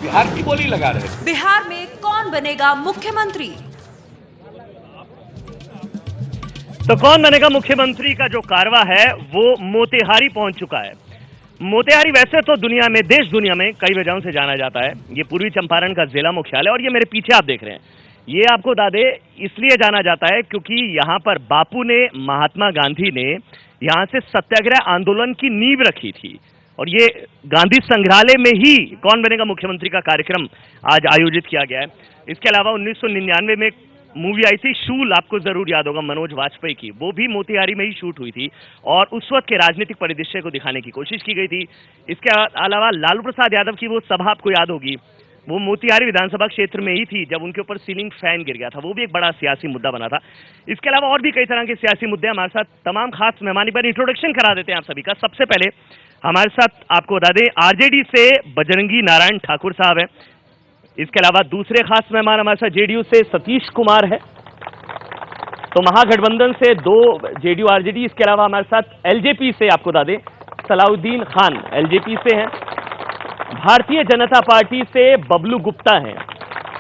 बिहार की बोली लगा रहे थे। बिहार में कौन बनेगा मुख्यमंत्री? तो कौन बनेगा मुख्यमंत्री का जो कारवा है वो मोतिहारी पहुंच चुका है। मोतिहारी वैसे तो दुनिया में, देश दुनिया में कई वजहों से जाना जाता है। ये पूर्वी चंपारण का जिला मुख्यालय, और ये मेरे पीछे आप देख रहे हैं, ये आपको बता दे इसलिए जाना जाता है क्योंकि यहाँ पर बापू ने, महात्मा गांधी ने यहाँ से सत्याग्रह आंदोलन की नींव रखी थी। और ये गांधी संग्रहालय में ही कौन बनेगा मुख्यमंत्री का कार्यक्रम आज आयोजित किया गया है। इसके अलावा 1999 में मूवी आई थी शूल, आपको जरूर याद होगा, मनोज वाजपेयी की, वो भी मोतिहारी में ही शूट हुई थी और उस वक्त के राजनीतिक परिदृश्य को दिखाने की कोशिश की गई थी। इसके अलावा लालू प्रसाद यादव की वो सभा आपको याद होगी, वो मोतिहारी विधानसभा क्षेत्र में ही थी जब उनके ऊपर सीलिंग फैन गिर गया था, वो भी एक बड़ा सियासी मुद्दा बना था। इसके अलावा और भी कई तरह के सियासी मुद्दे हमारे साथ तमाम खास मेहमानी पर इंट्रोडक्शन करा देते हैं आप सभी का। सबसे पहले हमारे साथ आपको बता दें आरजेडी से बजरंगी नारायण ठाकुर साहब हैं। इसके अलावा दूसरे खास मेहमान हमारे साथ जेडीयू से सतीश कुमार है, तो महागठबंधन से 2 जेडीयू आरजेडी। इसके अलावा हमारे साथ एलजेपी से आपको बता दें सलाउद्दीन खान एलजेपी से हैं, भारतीय जनता पार्टी से बबलू गुप्ता हैं,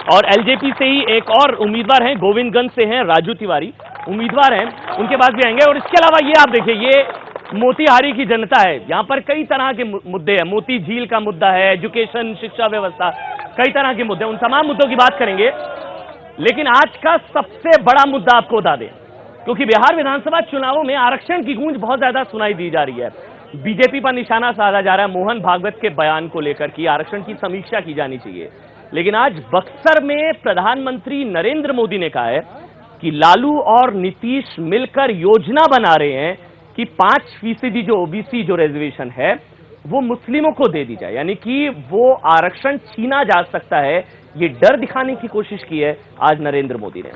और एलजेपी से ही एक और उम्मीदवार हैं, गोविंदगंज से हैं राजू तिवारी उम्मीदवार हैं, उनके पास भी आएंगे। और इसके अलावा ये आप देखिए, ये मोतिहारी की जनता है, यहाँ पर कई तरह के मुद्दे हैं, मोती झील का मुद्दा है, एजुकेशन, शिक्षा व्यवस्था, कई तरह के मुद्दे, उन तमाम मुद्दों की बात करेंगे। लेकिन आज का सबसे बड़ा मुद्दा आपको बता दें, क्योंकि बिहार विधानसभा चुनावों में आरक्षण की गूंज बहुत ज्यादा सुनाई दी जा रही है। बीजेपी पर निशाना साधा जा रहा है मोहन भागवत के बयान को लेकर कि आरक्षण की समीक्षा की जानी चाहिए। लेकिन आज बक्सर में प्रधानमंत्री नरेंद्र मोदी ने कहा है कि लालू और नीतीश मिलकर योजना बना रहे हैं कि 5% जो ओबीसी जो रिजर्वेशन है वो मुस्लिमों को दे दी जाए, यानी कि वो आरक्षण छीना जा सकता है। ये डर दिखाने की कोशिश की है आज नरेंद्र मोदी ने।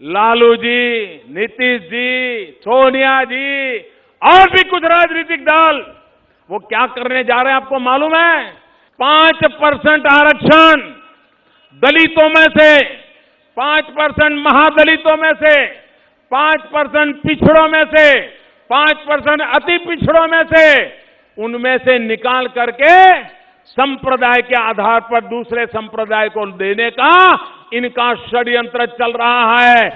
लालू जी, नीतीश जी, सोनिया जी और भी कुछ राजनीतिक दल वो क्या करने जा रहे हैं आपको मालूम है? 5% आरक्षण दलितों में से, 5% महादलितों में से, 5% पिछड़ों में से, 5% अति पिछड़ों में से, उनमें से निकाल करके संप्रदाय के आधार पर दूसरे संप्रदाय को देने का इनका षड्यंत्र चल रहा है।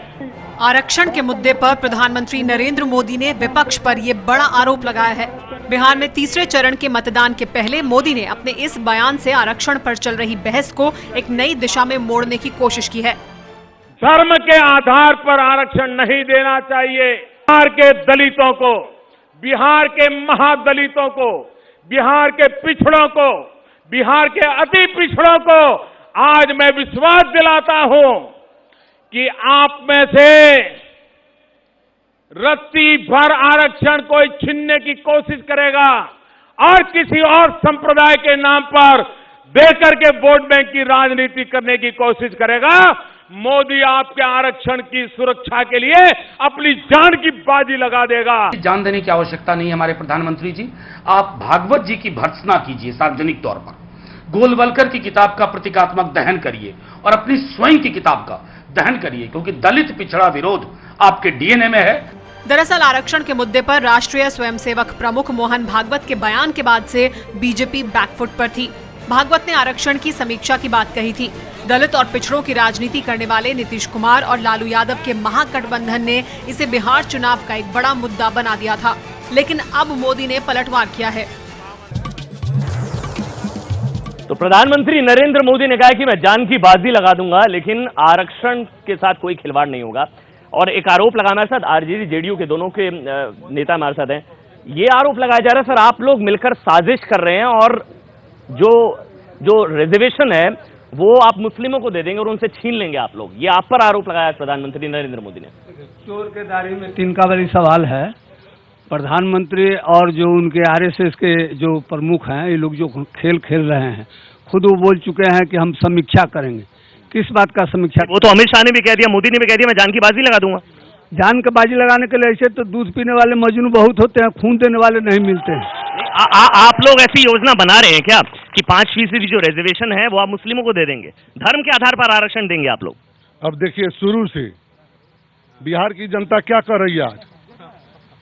आरक्षण के मुद्दे पर प्रधानमंत्री नरेंद्र मोदी ने विपक्ष पर ये बड़ा आरोप लगाया है। बिहार में तीसरे चरण के मतदान के पहले मोदी ने अपने इस बयान से आरक्षण पर चल रही बहस को एक नई दिशा में मोड़ने की कोशिश की है। धर्म के आधार पर आरक्षण नहीं देना चाहिए। बिहार के दलितों को, बिहार के महादलितों को, बिहार के पिछड़ों को, बिहार के अति पिछड़ों को आज मैं विश्वास दिलाता हूं कि आप में से रत्ती भर आरक्षण कोई छीनने की कोशिश करेगा और किसी और संप्रदाय के नाम पर देकर के वोट बैंक की राजनीति करने की कोशिश करेगा। मोदी आपके आरक्षण की सुरक्षा के लिए अपनी जान की बाजी लगा देगा। जान देने की आवश्यकता नहीं है हमारे प्रधानमंत्री जी। आप भागवत जी की भर्त्सना कीजिए सार्वजनिक तौर पर, गोलवलकर की किताब का प्रतीकात्मक दहन करिए और अपनी स्वयं की किताब का दहन करिए, क्योंकि दलित पिछड़ा विरोध आपके डीएनए में है। दरअसल आरक्षण के मुद्दे पर राष्ट्रीय स्वयंसेवक प्रमुख मोहन भागवत के बयान के बाद से बीजेपी बैकफुट पर थी। भागवत ने आरक्षण की समीक्षा की बात कही थी। दलित और पिछड़ों की राजनीति करने वाले नीतीश कुमार और लालू यादव के महागठबंधन ने इसे बिहार चुनाव का एक बड़ा मुद्दा बना दिया था, लेकिन अब मोदी ने पलटवार किया है। तो प्रधानमंत्री नरेंद्र मोदी ने कहा कि मैं जान की बाजी लगा दूंगा, लेकिन आरक्षण के साथ कोई खिलवाड़ नहीं होगा। और एक आरोप लगा हमारे साथ आरजेडी जेडीयू के दोनों के नेता हमारे साथ हैं, ये आरोप लगाया जा रहा है सर आप लोग मिलकर साजिश कर रहे हैं और जो रिजर्वेशन है वो आप मुस्लिमों को दे देंगे और उनसे छीन लेंगे आप लोग, ये आप पर आरोप लगाया प्रधानमंत्री नरेंद्र मोदी ने। चोर के दाढ़ी में तिनका वाली सवाल है। प्रधानमंत्री और जो उनके आरएसएस के जो प्रमुख हैं, ये लोग जो खेल खेल रहे हैं, खुद वो बोल चुके हैं कि हम समीक्षा करेंगे। किस बात का समीक्षा? वो तो अमित शाह ने भी कह दिया, मोदी ने भी कह दिया मैं जान की बाजी लगा दूंगा। जान की बाजी लगाने के लिए ऐसे तो दूध पीने वाले मजनू बहुत होते हैं, खून देने वाले नहीं मिलते हैं। आप लोग ऐसी योजना बना रहे हैं क्या कि 5% जो रिजर्वेशन है वो आप मुस्लिमों को दे देंगे, धर्म के आधार पर आरक्षण देंगे आप लोग? अब देखिए, शुरू से बिहार की जनता क्या कर रही है, आज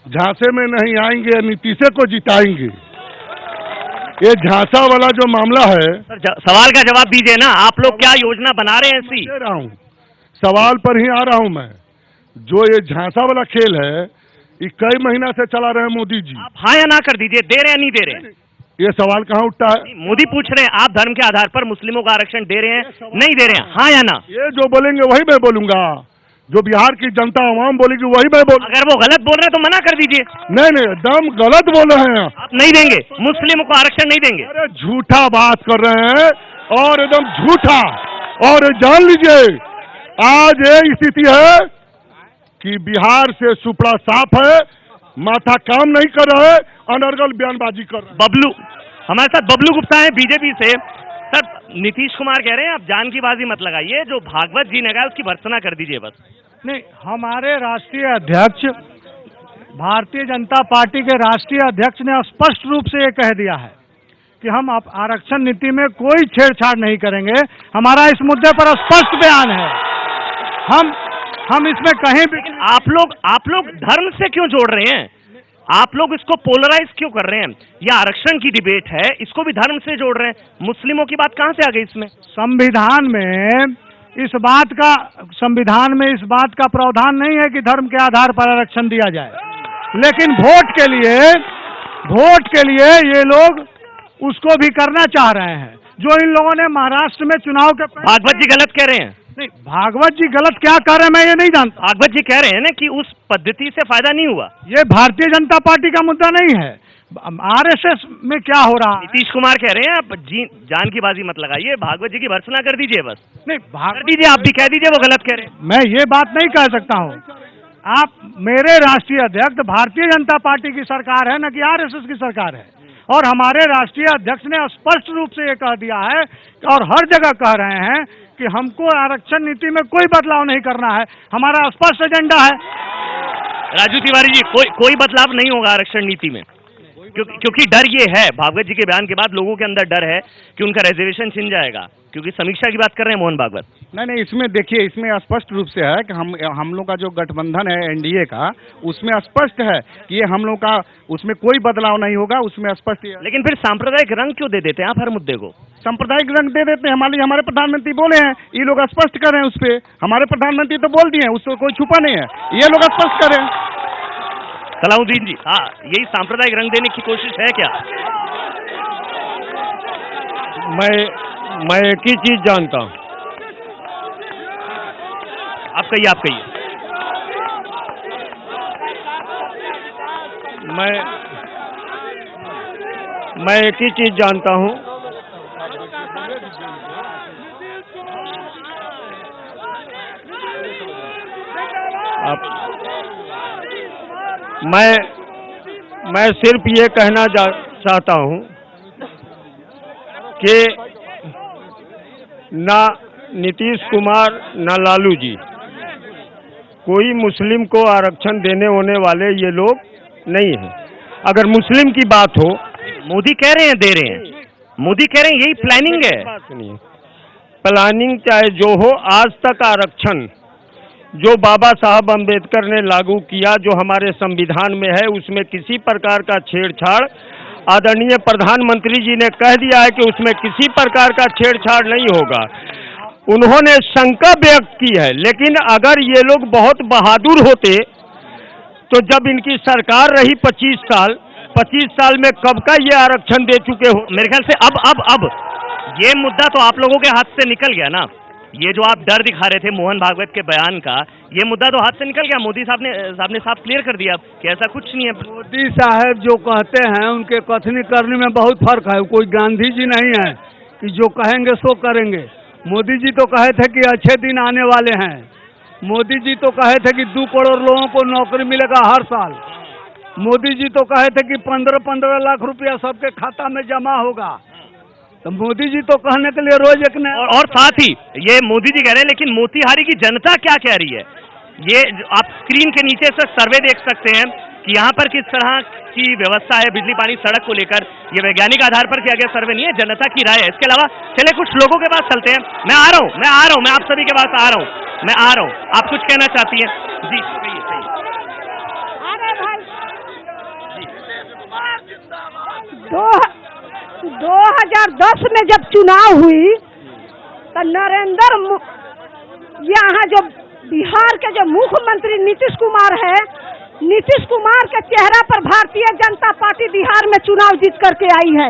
झांसे में नहीं आएंगे, नीतीश को जिताएंगे। ये झांसा वाला जो मामला है, सर सवाल का जवाब दीजिए ना, आप लोग क्या योजना बना रहे हैं ऐसी? दे रहा हूँ, सवाल पर ही आ रहा हूँ मैं। जो ये झांसा वाला खेल है, ये कई महीना से चला रहे हैं मोदी जी। आप हाँ या ना कर दीजिए, दे रहे हैं नहीं दे रहे हैं? ये सवाल कहाँ उठता है? मोदी पूछ रहे हैं आप धर्म के आधार पर मुस्लिमों को आरक्षण दे रहे हैं नहीं दे रहे हैं, हाँ या ना? ये जो बोलेंगे वही मैं बोलूंगा, जो बिहार की जनता आवाम बोलेगी वही मैं बोलूंगा। अगर वो गलत बोल रहे हैं तो मना कर दीजिए। नहीं, एकदम गलत बोल रहे हैं आप नहीं देंगे, मुस्लिमों को आरक्षण नहीं देंगे? अरे झूठा बात कर रहे हैं, और एकदम झूठा। और जान लीजिए, आज ये स्थिति है कि बिहार से सुपड़ा साफ है, माथा काम नहीं कर रहा है, अनर्गल बयानबाजी कर रहे हैं। बबलू, हमारे साथ बबलू गुप्ता है बीजेपी से। सर नीतीश कुमार कह रहे हैं आप जान की बाजी मत लगाइए, जो भागवत जी ने कहा उसकी भर्त्सना कर दीजिए बस। नहीं, हमारे राष्ट्रीय अध्यक्ष, भारतीय जनता पार्टी के राष्ट्रीय अध्यक्ष ने स्पष्ट रूप से ये कह दिया है कि हम आरक्षण नीति में कोई छेड़छाड़ नहीं करेंगे। हमारा इस मुद्दे पर स्पष्ट बयान है। हम इसमें कहीं भी आप लोग धर्म से क्यों जोड़ रहे हैं? आप लोग इसको पोलराइज क्यों कर रहे हैं? यह आरक्षण की डिबेट है, इसको भी धर्म से जोड़ रहे हैं। मुस्लिमों की बात कहां से आ गई इसमें? संविधान में इस बात का प्रावधान नहीं है कि धर्म के आधार पर आरक्षण दिया जाए, लेकिन वोट के लिए ये लोग उसको भी करना चाह रहे हैं। जो इन लोगों ने महाराष्ट्र में चुनाव के भागवत जी गलत कह रहे हैं? नहीं, भागवत जी गलत क्या कह रहे हैं मैं ये नहीं जानता। भागवत जी कह रहे हैं ना कि उस पद्धति से फायदा नहीं हुआ। ये भारतीय जनता पार्टी का मुद्दा नहीं है, आरएसएस में क्या हो रहा है। नीतीश कुमार कह रहे हैं आप जान की बाजी मत लगाइए, भागवत जी की भर्त्सना कर दीजिए बस। नहीं, कर दीजिए, आप भी कह दीजिए वो गलत कह रहे हैं। मैं ये बात नहीं कह सकता हूँ। आप मेरे राष्ट्रीय अध्यक्ष, भारतीय जनता पार्टी की सरकार है न कि आरएसएस की सरकार है, और हमारे राष्ट्रीय अध्यक्ष ने स्पष्ट रूप से ये कह दिया है और हर जगह कह रहे हैं कि हमको आरक्षण नीति में कोई बदलाव नहीं करना है। हमारा स्पष्ट एजेंडा है। राजू तिवारी जी, कोई बदलाव नहीं होगा आरक्षण नीति में, क्योंकि डर ये है, भागवत जी के बयान के बाद लोगों के अंदर डर है कि उनका रिजर्वेशन छिन जाएगा, क्योंकि समीक्षा की बात कर रहे हैं मोहन भागवत। नहीं, इसमें देखिए, इसमें स्पष्ट रूप से है कि हम लोग का जो गठबंधन है एनडीए का, उसमें स्पष्ट है कि ये हम लोग का, उसमें कोई बदलाव नहीं होगा, उसमें स्पष्ट है। लेकिन फिर सांप्रदायिक रंग क्यों दे देते हैं आप हर मुद्दे को? सांप्रदायिक रंग दे देते हैं, हमारे प्रधानमंत्री बोले हैं, ये लोग स्पष्ट कर रहे हैं। उस पर हमारे प्रधानमंत्री तो बोल दिए हैं, उसको कोई छुपा नहीं है, ये लोग स्पष्ट करें। सलाउद्दीन जी, हाँ, यही सांप्रदायिक रंग देने की कोशिश है क्या? मैं एक ही चीज जानता हूँ। आप कहिए। मैं एक ही चीज जानता हूँ, मैं सिर्फ ये कहना चाहता हूँ कि ना नीतीश कुमार ना लालू जी कोई मुस्लिम को आरक्षण देने होने वाले ये लोग नहीं हैं। अगर मुस्लिम की बात हो, मोदी कह रहे हैं दे रहे हैं, मोदी कह रहे हैं यही प्लानिंग है। बात नहीं, प्लानिंग चाहे जो हो, आज तक आरक्षण जो बाबा साहब अंबेडकर ने लागू किया, जो हमारे संविधान में है, उसमें किसी प्रकार का छेड़छाड़, आदरणीय प्रधानमंत्री जी ने कह दिया है कि उसमें किसी प्रकार का छेड़छाड़ नहीं होगा। उन्होंने शंका व्यक्त की है, लेकिन अगर ये लोग बहुत बहादुर होते तो जब इनकी सरकार रही 25 साल में कब का ये आरक्षण दे चुके हो। मेरे ख्याल से अब ये मुद्दा तो आप लोगों के हाथ से निकल गया ना। ये जो आप डर दिखा रहे थे मोहन भागवत के बयान का, ये मुद्दा तो हाथ से निकल गया। मोदी साहब ने साफ क्लियर कर दिया कि ऐसा कुछ नहीं है। मोदी साहब जो कहते हैं उनके कथनी करने में बहुत फर्क है। कोई गांधी जी नहीं है कि जो कहेंगे सो करेंगे। मोदी जी तो कहे थे कि अच्छे दिन आने वाले हैं। मोदी जी तो कहे थे कि 2 करोड़ लोगों को नौकरी मिलेगा हर साल। मोदी जी तो कहे थे कि 15 लाख रुपया सबके खाता में जमा होगा। तो मोदी जी तो कहने के लिए रोज एक नया और साथ ही ये मोदी जी कह रहे हैं, लेकिन मोतिहारी की जनता क्या कह रही है? ये आप स्क्रीन के नीचे से सर्वे देख सकते हैं कि यहाँ पर किस तरह की व्यवस्था है बिजली पानी सड़क को लेकर। ये वैज्ञानिक आधार पर किया गया सर्वे नहीं है, जनता की राय है। इसके अलावा चले कुछ लोगों के पास चलते हैं। मैं आ रहा हूँ, मैं आप सभी के पास आ रहा हूँ। आप कुछ कहना चाहती हैं? जी कहिए। 2010 में जब चुनाव हुई तो यहाँ जो बिहार के जो मुख्यमंत्री नीतीश कुमार है, नीतीश कुमार के चेहरा पर भारतीय जनता पार्टी बिहार में चुनाव जीत करके आई है।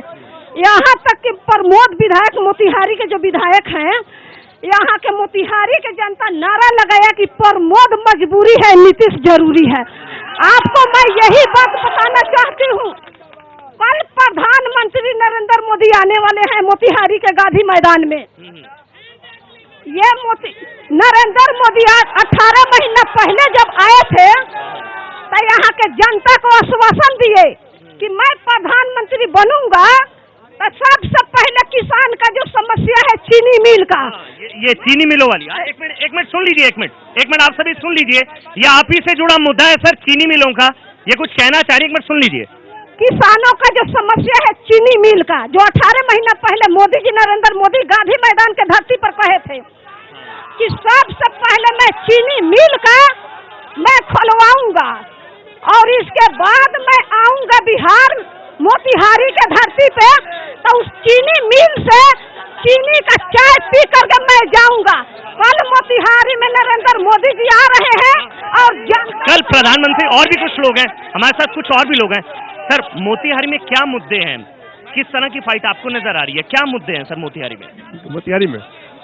यहाँ तक कि प्रमोद विधायक मोतिहारी के जो विधायक हैं, यहाँ के मोतिहारी के जनता नारा लगाया कि प्रमोद मजबूरी है, नीतीश जरूरी है। आपको मैं यही बात बताना चाहती हूँ, कल प्रधानमंत्री नरेंद्र मोदी आने वाले हैं मोतिहारी के गांधी मैदान में। ये नरेंद्र मोदी 18 महीना पहले जब आए थे तो यहाँ के जनता को आश्वासन दिए कि मैं प्रधानमंत्री बनूंगा तो सबसे पहले किसान का जो समस्या है चीनी मिल का, ये चीनी मिलों वाली, एक मिनट सुन लीजिए, एक मिनट आप सभी सुन लीजिए, ये आप ही से जुड़ा मुद्दा है सर, चीनी मिलों का, ये कुछ कहना चाह रही है, एक मिनट सुन लीजिए। किसानों का जो समस्या है चीनी मिल का, जो 18 महीना पहले मोदी जी नरेंद्र मोदी गांधी मैदान के धरती पर कहे थे कि सबसे पहले मैं चीनी मिल का मैं खुलवाऊंगा और इसके बाद मैं आऊंगा बिहार मोतिहारी के धरती पे, तो उस चीनी मिल से चीनी का चाय पी करके मैं जाऊंगा। कल मोतिहारी में नरेंद्र मोदी जी आ रहे हैं और कल प्रधानमंत्री और भी कुछ लोग हैं हमारे साथ, कुछ और भी लोग हैं। सर मोतिहारी में क्या मुद्दे हैं, किस तरह की फाइट आपको नजर आ रही है, क्या मुद्दे हैं सर मोतिहारी में?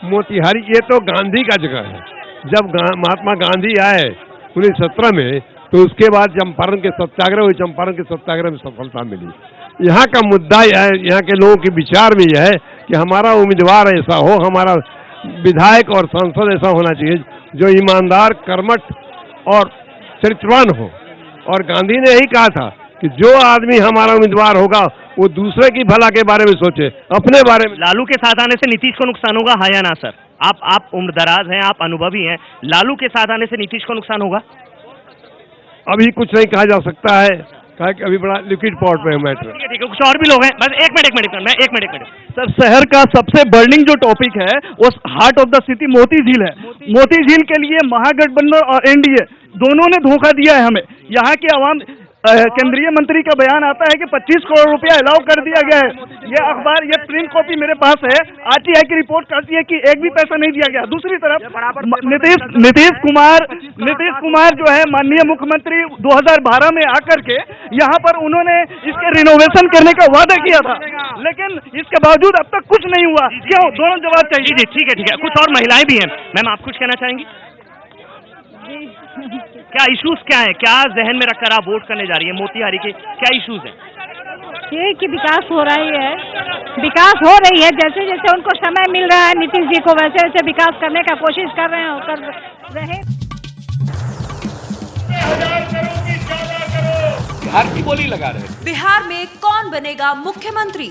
मोतिहारी ये तो गांधी का जगह है। जब महात्मा गांधी आए 1917 में, तो उसके बाद चंपारण के सत्याग्रह हुए, चंपारण के सत्याग्रह में सफलता मिली। यहाँ का मुद्दा यह है, यहाँ के लोगों के विचार में यह है कि हमारा उम्मीदवार ऐसा हो, हमारा विधायक और सांसद ऐसा होना चाहिए जो ईमानदार, कर्मठ और चरित्रवान हो। और गांधी ने यही कहा था कि जो आदमी हमारा उम्मीदवार होगा वो दूसरे की भला के बारे में सोचे, अपने बारे में। लालू के साथ आने से नीतीश को नुकसान होगा, हाँ या ना सर? आप उम्रदराज हैं, आप अनुभवी हैं, लालू के साथ आने से नीतीश को नुकसान होगा? अभी कुछ नहीं कहा जा सकता है, कहा कि अभी बड़ा लिक्विड पॉट पे है मैटर। ठीक है, कुछ और भी लोग हैं, बस एक मिनट। सर शहर का सबसे बर्निंग जो टॉपिक है वो हार्ट ऑफ द सिटी मोती झील है। मोती झील के लिए महागठबंधन और एनडीए दोनों ने धोखा दिया है हमें। यहाँ की आवाम, केंद्रीय मंत्री का बयान आता है कि 25 करोड़ रुपया अलाउ कर दिया गया है। ये अखबार, ये प्रिंट कॉपी मेरे पास है, आरटीआई की रिपोर्ट करती है कि एक भी पैसा नहीं दिया गया। दूसरी तरफ नीतीश कुमार जो है माननीय मुख्यमंत्री 2012 में आकर के यहाँ पर उन्होंने इसके रिनोवेशन करने का वादा किया था, लेकिन इसके बावजूद अब तक कुछ नहीं हुआ। क्यों? दोनों जवाब चाहिए। ठीक है, कुछ और महिलाएं भी हैं। मैम आप कुछ कहना चाहेंगी? क्या इश्यूज क्या है, क्या जहन में रखकर आप वोट करने जा रही है मोतिहारी के, क्या इश्यूज हैं? ये कि विकास हो रही है, जैसे जैसे उनको समय मिल रहा है नीतीश जी को, वैसे वैसे विकास करने का कोशिश कर रहे हैं, कर रहे। बिहार की बोली लगा रहे। बिहार में कौन बनेगा मुख्यमंत्री?